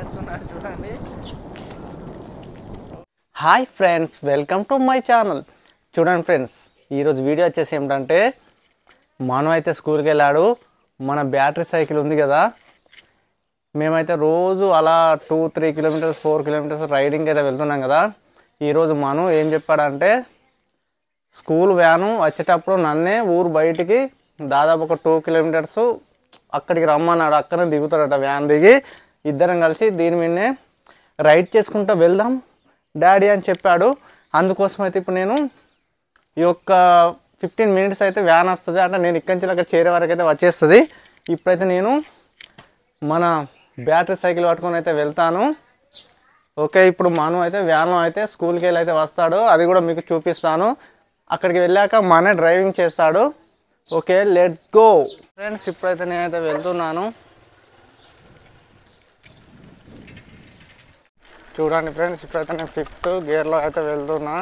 చేస్తున్నారు చూడండి. Hi friends, welcome to my channel. చూడండి ఫ్రెండ్స్, ఈరోజు వీడియో వచ్చేసి ఏమిటంటే మనం అయితే స్కూల్కి వెళ్ళాడు. మన బ్యాటరీ సైకిల్ ఉంది కదా, మేమైతే రోజు అలా 2-3 కిలోమీటర్స్ 4 కిలోమీటర్స్ రైడింగ్ అయితే వెళ్తున్నాం కదా. ఈరోజు మనం ఏం చెప్పాడంటే స్కూల్ వ్యాను వచ్చేటప్పుడు నన్నే ఊరు బయటికి దాదాపు ఒక 2 కిలోమీటర్స్ అక్కడికి రమ్మన్నాడు. అక్కడనే దిగుతాడట వ్యాన్ దిగి. ఇద్దరం కలిసి దీని మీదనే రైడ్ చేసుకుంటూ వెళ్దాం డాడీ అని చెప్పాడు. అందుకోసం అయితే ఇప్పుడు నేను ఈ యొక్క 15 మినిట్స్ అయితే వ్యాన్ వస్తుంది, అంటే నేను ఇక్కడి నుంచి అక్కడ చేరే వరకు అయితే వచ్చేస్తుంది. ఇప్పుడైతే నేను మన బ్యాటరీ సైకిల్ పట్టుకొని అయితే వెళ్తాను. ఓకే, ఇప్పుడు మనం అయితే వ్యాన్లో అయితే స్కూల్కి వెళ్ళి అయితే వస్తాడు, అది కూడా మీకు చూపిస్తాను. అక్కడికి వెళ్ళాక మనే డ్రైవింగ్ చేస్తాడు. Okay, let's go friends. ఇప్పుడైతే నేనైతే వెళ్తున్నాను. చూడండి ఫ్రెండ్స్, ఇప్పుడైతే నేను 5th గేర్లో అయితే వెళ్తున్నా.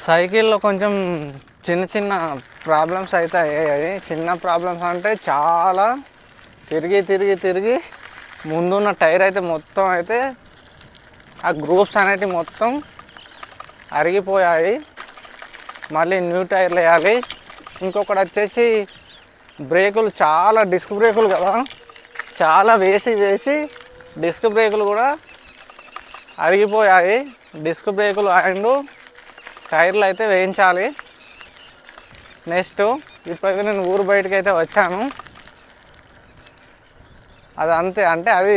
సైకిల్లో కొంచెం చిన్న చిన్న ప్రాబ్లమ్స్ అయితే అయ్యాయి. చిన్న ప్రాబ్లమ్స్ అంటే చాలా తిరిగి ముందున్న టైర్ అయితే మొత్తం అయితే ఆ గ్రూప్స్ అనేటివి మొత్తం అరిగిపోయాయి. మళ్ళీ న్యూ టైర్లు వేయాలి. ఇంకొకటి వచ్చేసి బ్రేకులు, చాలా డిస్క్ బ్రేకులు కదా, చాలా వేసి డిస్క్ బ్రేకులు కూడా అరిగిపోయాయి. డిస్క్ బ్రేకులు అండ్ టైర్లు అయితే వేయించాలి. నెక్స్ట్ ఇప్పుడైతే నేను ఊరు బయటకు అయితే వచ్చాను. అది అంతే, అంటే అది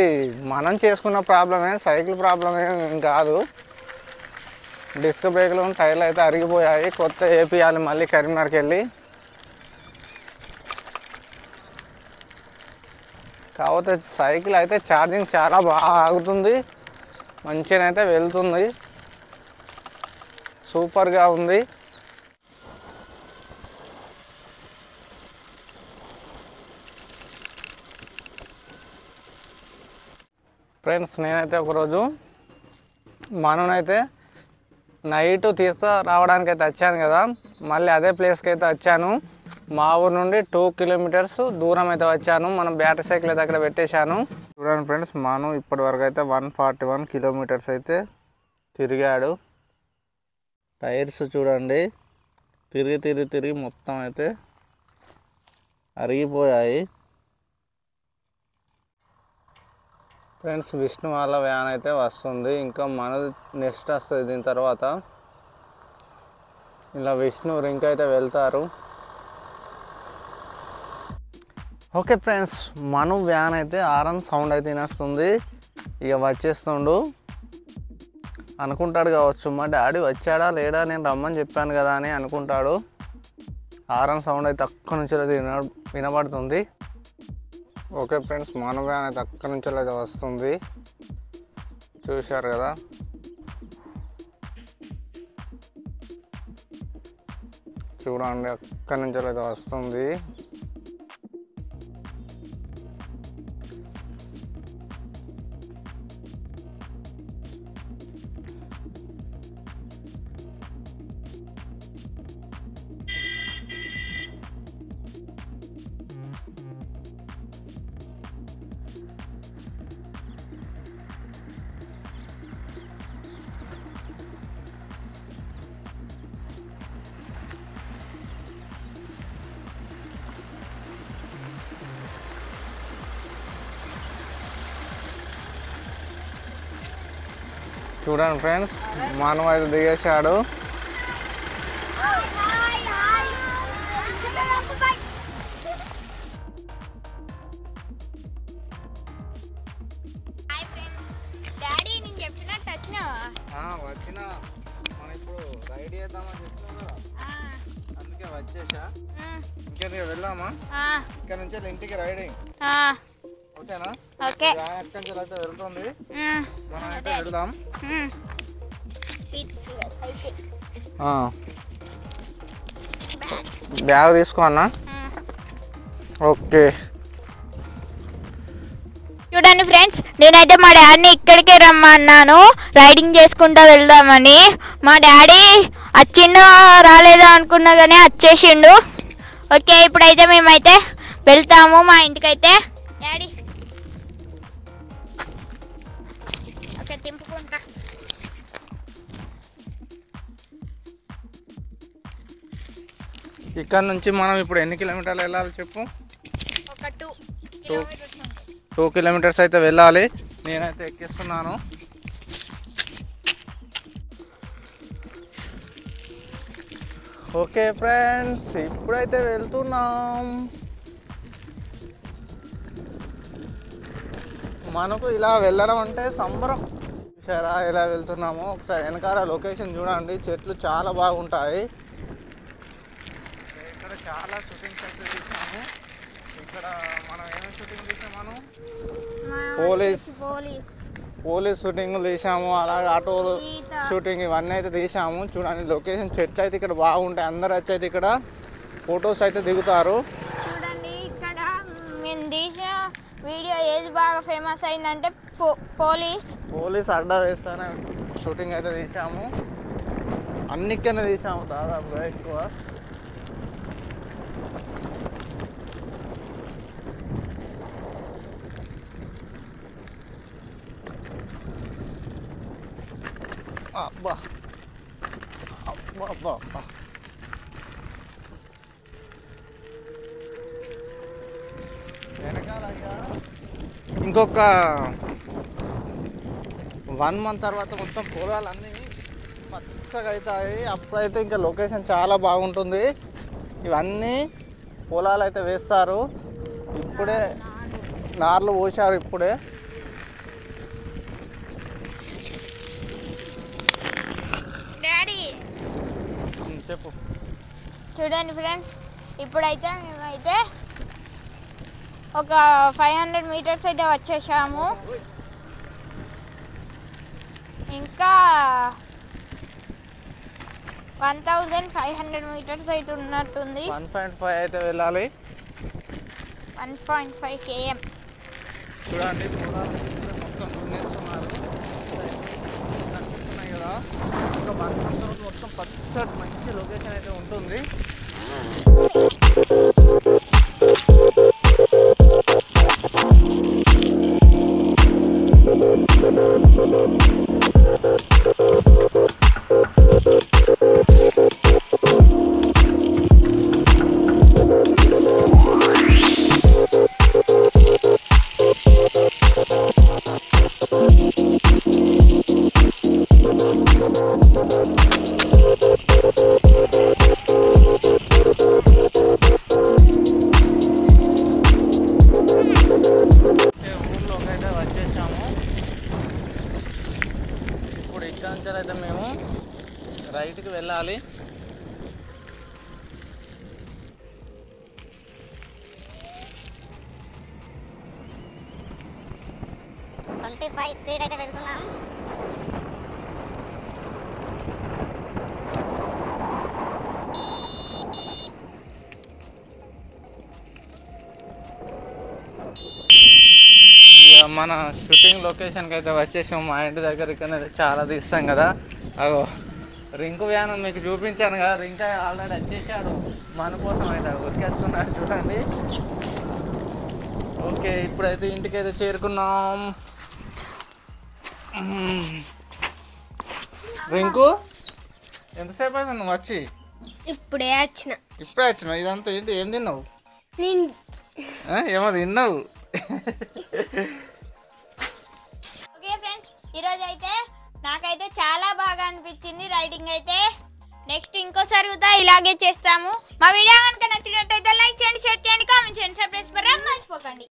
మనం చేసుకున్న ప్రాబ్లమే, సైకిల్ ప్రాబ్లం ఏం కాదు. డిస్క్ బ్రేకులు టైర్లు అయితే అరిగిపోయాయి, కొత్త వేపియాలి మళ్ళీ కరీంనగర్కి వెళ్ళి. కాకపోతే సైకిల్ అయితే ఛార్జింగ్ చాలా బాగా ఆగుతుంది, మంచిగానైతే వెళ్తుంది, సూపర్గా ఉంది. ఫ్రెండ్స్, నేనైతే ఒకరోజు మననైతే నైట్ తీసుకురావడానికి అయితే వచ్చాను కదా, మళ్ళీ అదే ప్లేస్కి అయితే వచ్చాను. మా ఊరు నుండి 2 కిలోమీటర్స్ దూరం అయితే వచ్చాను. మనం బ్యాటరీ సైకిల్ అయితే అక్కడ పెట్టేశాను. చూడండి ఫ్రెండ్స్, మనం ఇప్పటి వరకు అయితే 141 కిలోమీటర్స్ అయితే తిరిగాడు. టైర్స్ చూడండి, తిరిగి మొత్తం అయితే అరిగిపోయాయి. ఫ్రెండ్స్, విష్ణు వాళ్ళ వ్యాన్ అయితే వస్తుంది, ఇంకా మనది నెక్స్ట్ వస్తుంది. దీని తర్వాత ఇలా విష్ణు రింక్ అయితే వెళ్తారు. ఓకే ఫ్రెండ్స్, మను వ్యాన్ అయితే ఆరన్ సౌండ్ అయితే వినేస్తుంది. ఇక వచ్చేస్తుండు అనుకుంటాడు కావచ్చు, మా డాడీ వచ్చాడా లేడా, నేను రమ్మని చెప్పాను కదా అని అనుకుంటాడు. హారన్ సౌండ్ అయితే అక్కడి నుంచి అయితే వినబడుతుంది. ఓకే ఫ్రెండ్స్, మన వ్యాన్ అయితే అక్కడి నుంచి అయితే వస్తుంది, చూశారు కదా. చూడండి, అక్కడి నుంచి అయితే వస్తుంది. చూడండి ఫ్రెండ్స్, మనం అయితే దిగేశాడు. వచ్చిన మనం ఇప్పుడు రైడ్ చేద్దామని చెప్తున్నాం కదా, అందుకే వచ్చేసా. ఇంకేందుకు వెళ్దామా? ఇక్కడ నుంచి ఇంటికి రైడింగ్, ఓకేనా? ఓకే, ఎక్కడి నుంచి అయితే వెళ్తుంది, మనం అయితే వెళ్దాం. బ్యాగ్ తీసుకో అన్న. ఓకే, చూడండి ఫ్రెండ్స్, నేనైతే మా డాడీని ఇక్కడికే రమ్మన్నాను రైడింగ్ చేసుకుంటూ వెళ్దామని. మా డాడీ వచ్చిండో రాలేదో అనుకున్నా కానీ వచ్చేసిండు. ఓకే, ఇప్పుడైతే మేమైతే వెళ్తాము మా ఇంటికైతే. డాడీ ఓకే తింపుకుంటా. ఇక్కడ నుంచి మనం ఇప్పుడు ఎన్ని కిలోమీటర్లు వెళ్ళాలి చెప్పు? ఒక 2 కిలోమీటర్స్. 2 కిలోమీటర్స్ అయితే వెళ్ళాలి. నేనైతే ఎక్కిస్తున్నాను. ఓకే ఫ్రెండ్స్, ఇప్పుడైతే వెళ్తున్నాం. మనకు ఇలా వెళ్ళడం అంటే సంబరం. చూసారా ఎలా వెళ్తున్నామో? ఒకసారి వెనకాల లొకేషన్ చూడండి, చెట్లు చాలా బాగుంటాయి. ఇక్కడ చాలా షూటింగ్స్ అయితే తీసాము. ఇక్కడ మనం ఏమేమి షూటింగ్ తీసాం? మనం పోలీస్ షూటింగ్ తీసాము, అలాగే ఆటోలు షూటింగ్ ఇవన్నీ అయితే తీసాము. చూడండి లొకేషన్, చెట్లు అయితే ఇక్కడ బాగుంటాయి. అందరు వచ్చి అయితే ఇక్కడ ఫొటోస్ అయితే దిగుతారు. చూడండి ఇక్కడ మేము తీసిన వీడియో ఏది బాగా ఫేమస్ అయిందంటే పోలీస్ అడ్డా వేస్తానే షూటింగ్ అయితే తీసాము. అన్నికనే తీసాము దాదాపుగా ఎక్కువ. అబ్బా అబ్బా అబ్బా అబ్బా. ఇంకొక 1 month తర్వాత మొత్తం పొలాలన్నీ పచ్చగా అవుతాయి. అప్పుడైతే ఇంకా లొకేషన్ చాలా బాగుంటుంది. ఇవన్నీ పొలాలు అయితే వేస్తారు. ఇప్పుడే నార్లు పోసారు. ఇప్పుడే చెప్పు. చూడండి ఫ్రెండ్స్, ఇప్పుడైతే మేమైతే ఒక 500 మీటర్స్ అయితే వచ్చేసాము. ఇంకా 1500 మీటర్స్ అయితే ఉన్నట్టుంది. 1.5 అయితే వెళ్ళాలి. 1.5 km. చూడండి మొత్తం దున్నేస్తున్నారు కదా. ఇంకా 1 month తర్వాత మొత్తం పచ్చటి మంచి లొకేషన్ అయితే ఉంటుంది. ఇక్కడ నుంచి అయితే మేము రైట్కి వెళ్ళాలి. స్పీడ్ అయితే వెళ్తున్నాం. మన షూటింగ్ లొకేషన్కి అయితే వచ్చేసాం. మా ఇంటి దగ్గర ఇక్కడ చాలా తీస్తాం కదా. అగో రింకు వ్యాన్ మీకు చూపించాను కదా. రింక్ ఆల్రెడీ వచ్చేసాడు మన కోసం అయితే ఉరికేస్తున్నాడు చూడండి. ఓకే, ఇప్పుడైతే ఇంటికైతే చేరుకున్నాం. రింకు ఎంతసేపు అయితే నువ్వు వచ్చి? ఇప్పుడే వచ్చిన. ఇదంతా ఏంటి? ఏం తిన్నావు? ఏమో తిన్నావు? ఓకే ఫ్రెండ్స్, ఈరోజు అయితే నాకైతే చాలా బాగా అనిపించింది రైడింగ్ అయితే. నెక్స్ట్ ఇంకోసారి కూడా ఇలాగే చేస్తాము. మా వీడియో కనుక నచ్చినట్టయితే లైక్ చేయండి, షేర్ చేయండి, కామెంట్ చేయండి, సబ్స్క్రైబ్ చేసుకోవడం మర్చిపోకండి.